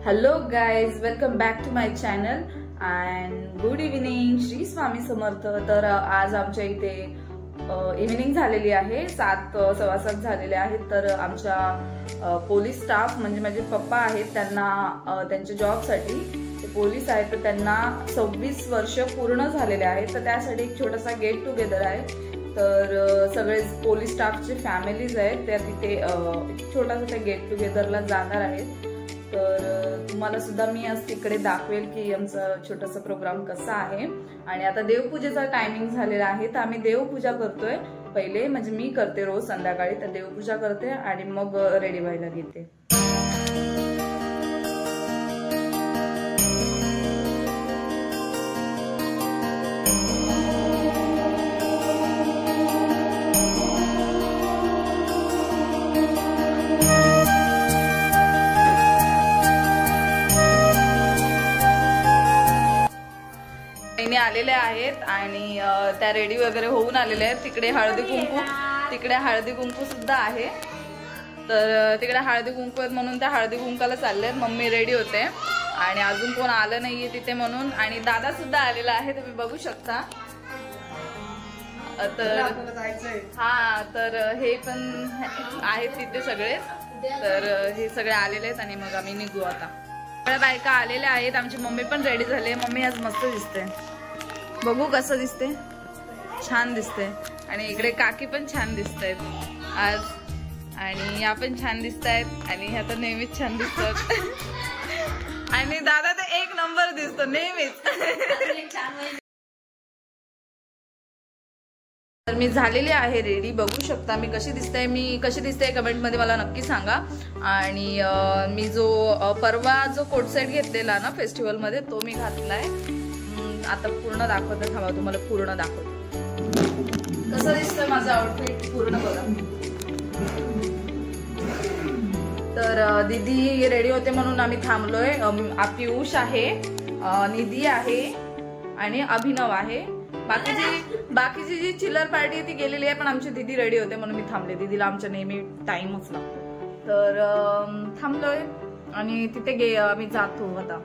Hello guys, welcome back to my channel and good evening. Shri Swami Samarth. तर आज आमच्या इथे इव्हिनिंग झालेली आहे, 7 सव्वा 7 झालेले आहेत. तर आमच्या पोलीस स्टाफ म्हणजे माझे पप्पा आहेत, त्यांना त्यांच्या जॉबसाठी ते पोलीस आहेत, तर त्यांना 26 वर्ष पूर्ण झालेले आहेत. तर त्यासाठी एक छोटासा गेट टुगेदर आहे. तर सगळे पोलीस स्टाफचे फॅमिलीज आहेत, त्या तिथे छोटासा त्या गेट टुगेदरला जाणार आहेत. तर तुम्हाला सुद्धा मी आज तिकडे दाखवेल की आमचा छोटासा प्रोग्राम कसा आहे. आणि आता देवपूजेचा टायमिंग झालेला आहे, तर आम्ही देवपूजा करतोय पहिले. म्हणजे मी करते रोज संध्याकाळी, तर देवपूजा करते आणि मग रेडी व्हायला घेते. आलेले आहेत आणि त्या रेडी वगैरे होऊन आलेले आहेत. तिकडे हळदी कुंकू सुद्धा आहे. तर तिकडे हळदी कुंकू आहेत म्हणून त्या हळदी कुंकाला चालले आहेत. मम्मी रेडी होते आणि अजून कोण आलं नाहीये तिथे म्हणून. आणि दादा सुद्धा आलेला आहे, तुम्ही बघू शकता. तर हा, तर हे पण आहेत तिथे सगळे. तर हे सगळे आलेले आहेत आणि मग आम्ही निघू आता. सगळ्या बायका आलेल्या आहेत. आमची मम्मी पण रेडी झाली. मम्मी आज मस्त दिसते, बघू कसं दिसते. छान दिसते. आणि इकडे काकी पण छान दिसत आहेत आज. आणि या पण छान दिसत आहेत. आणि ह्या तर नेहमीच छान दिसतात. आणि दादा तर एक नंबर दिसतो नेहमीच. तर मी झालेली आहे रेडी, बघू शकता मी कशी दिसते. कमेंट मध्ये मला नक्की सांगा. आणि मी जो परवा जो कोट सेट घेतलेला ना फेस्टिवल मध्ये, तो मी घातलाय. आता पूर्ण दाखवते, थांबा तुम्हाला पूर्ण दाखवते कसं दिसतंय माझं आउटफिट पूर्ण बघा. तर दीदी रेडी होते म्हणून आम्ही थांबलोय. पियुष आहे, निधी आहे आणि अभिनव आहे. बाकीची जी चिल्लर पार्टी आहे ती गेलेली आहे, पण आमची दीदी रेडी होते म्हणून मी थांबले. दीदीला आमच्या नेहमी टाइमच लागतो. तर थांबलोय आणि तिथे आम्ही जातो आता.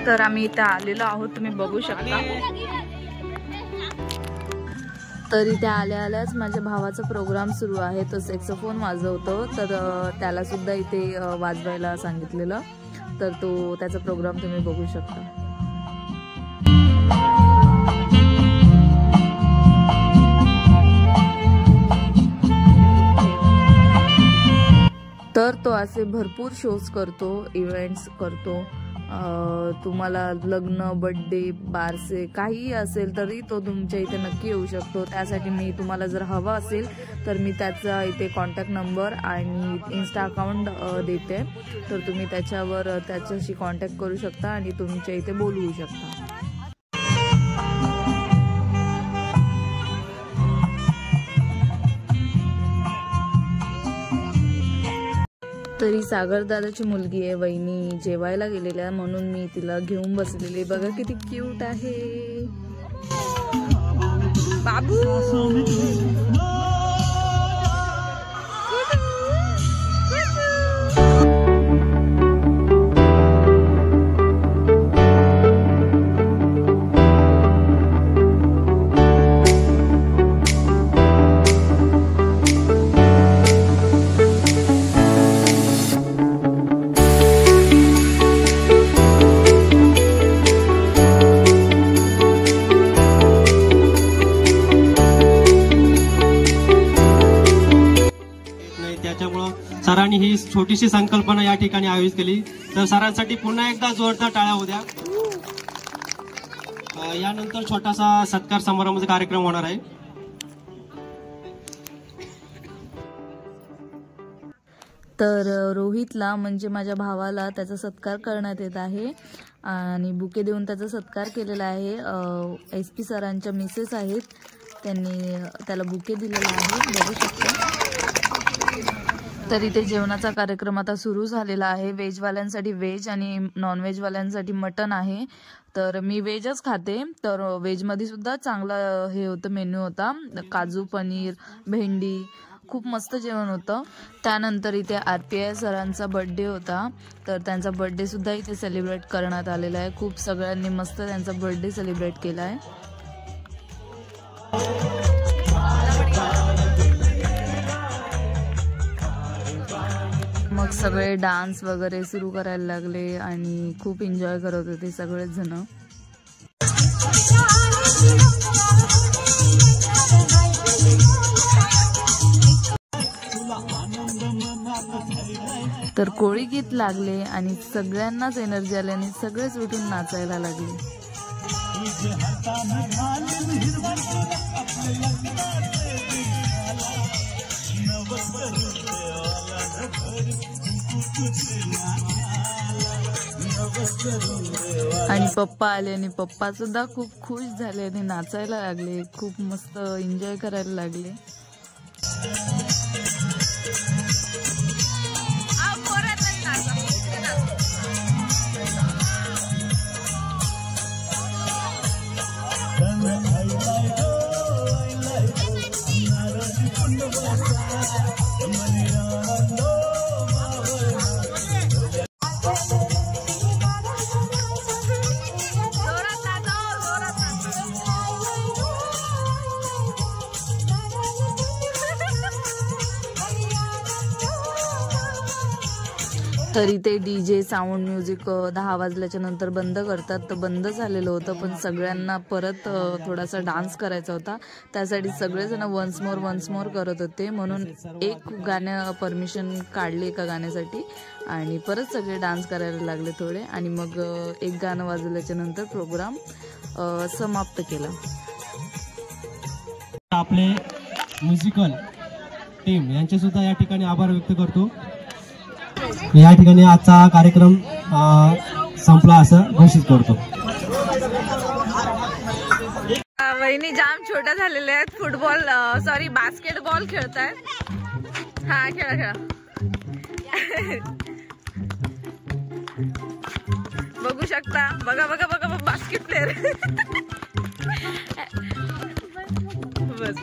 तर आम्ही इथे आलेलो आहोत, तुम्ही बघू शकता. तर इथे आल्याच माझ्या भावाचा प्रोग्राम सुरू आहे. तो सॅक्सोफोन वाजवतो, तर त्याला सुद्धा इथे वाजवायला सांगितलेलं. तर तो त्याचा प्रोग्राम तुम्ही बघू शकता. तर तो असे भरपूर शोज करतो, इव्हेंट्स करतो. तुम्हाला लग्न, बर्थडे, बारसे काही असेल तरी तो तुमच्या इथे नक्की येऊ शकतो. त्यासाठी मी तुम्हाला जर हवं असेल तर मी त्याचा इथे कॉन्टॅक्ट नंबर आणि इन्स्टा अकाउंट देते. तर तुम्ही त्याच्यावर त्याच्याशी कॉन्टॅक्ट करू शकता आणि तुमच्या इथे बोलवू शकता. तरी सागर दादाची मुलगी आहे, वहिनी जेवायला गेलेल्या म्हणून मी तिला घेऊन बसलेली. बघा किती क्यूट आहे बाबू. सरांनी ही छोटीशी संकल्पना या ठिकाणी आयोजित केली. तर सरांसाठी पुन्हा एकदा जोरदार टाळ्या होऊ द्या. यानंतर छोटासा सत्कार समारंभाचा कार्यक्रम होणार आहे. तर रोहितला म्हणजे माझ्या भावाला त्याचा सत्कार करण्यात येत आहे आणि बुके देऊन त्याचा सत्कार केलेला आहे. SP सरांच्या मिसेस आहेत, त्यांनी त्याला बुके दिलेला आहे, बघू शकता. तर इथे जेवणाचा कार्यक्रम आता सुरू झालेला आहे. व्हेजवाल्यांसाठी व्हेज आणि नॉनव्हेजवाल्यांसाठी मटन आहे. तर मी व्हेजच खाते. तर व्हेजमध्ये सुद्धा चांगला हे होतं, मेन्यू होता. काजू पनीर, भेंडी, खूप मस्त जेवण होतं. त्यानंतर इथे RPI सरांचा बर्थडे होता, तर त्यांचा बर्थडे सुद्धा इथे सेलिब्रेट करण्यात आलेला आहे. खूप सगळ्यांनी मस्त त्यांचा बर्थडे सेलिब्रेट केला आहे. मग सगळे डान्स वगैरे सुरू करायला लागले आणि खूप एन्जॉय करत होते सगळेच जण. तर कोळी गीत लागले आणि सगळ्यांनाच एनर्जी आल्याने सगळेच उठून नाचायला लागले. आणि पप्पा आले आणि पप्पा सुद्धा खूप खुश झाले आणि नाचायला लागले. खूप मस्त एन्जॉय करायला लागले. तर इथे DJ साऊंड म्युझिक 10 वाजल्याच्या नंतर बंद करतात, तर बंद झालेलं होतं. पण सगळ्यांना परत थोडासा डान्स करायचा होता, त्यासाठी सगळेजण वन्स मोर करत होते. म्हणून एक गाणं परमिशन काढली एका गाण्यासाठी आणि परत सगळे डान्स करायला लागले थोडे. आणि मग एक गाणं वाजल्याच्या नंतर प्रोग्राम समाप्त केला. आपले म्युझिकल टीम यांचे सुद्धा या ठिकाणी आभार व्यक्त करतो. या ठिकाणी आजचा कार्यक्रम संपला असं घोषित करतो. वहिनी जाम छोट्या झालेल्या आहेत. फुटबॉल बास्केटबॉल खेळतायत. हा खेळा. बघू शकता. बघा बास्केट प्लेअर. बस.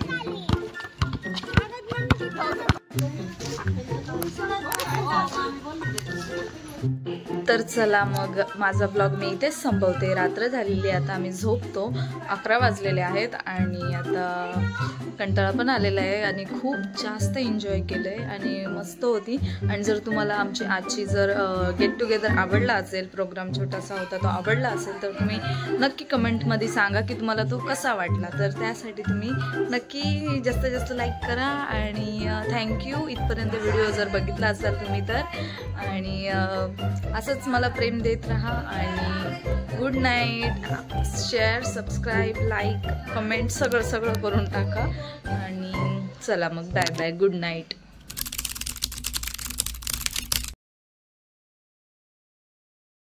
तर चला मग माझा ब्लॉग मी इथेच संपवते. रात्र झालेली आहे, आता आम्ही झोपतो. 11 वाजलेले आहेत आणि आता कंटाळा पण आलेला आहे आणि खूप जास्त एन्जॉय केलं आहे आणि मस्त होती. आणि जर तुम्हाला आमची आजची जर गेट टुगेदर आवडला असेल, प्रोग्राम छोटासा होता तो आवडला असेल, तर तुम्ही नक्की कमेंटमध्ये सांगा की तुम्हाला तो कसा वाटला. तर त्यासाठी तुम्ही नक्की जास्तीत जास्त लाईक करा आणि थँक्यू. इथपर्यंत व्हिडिओ जर बघितला असाल तुम्ही तर, आणि असंच मला प्रेम देत राहा. आणि good night. Share, subscribe, like, comment सगळं करून टाका. आणि चला मग बाय बाय. Good night.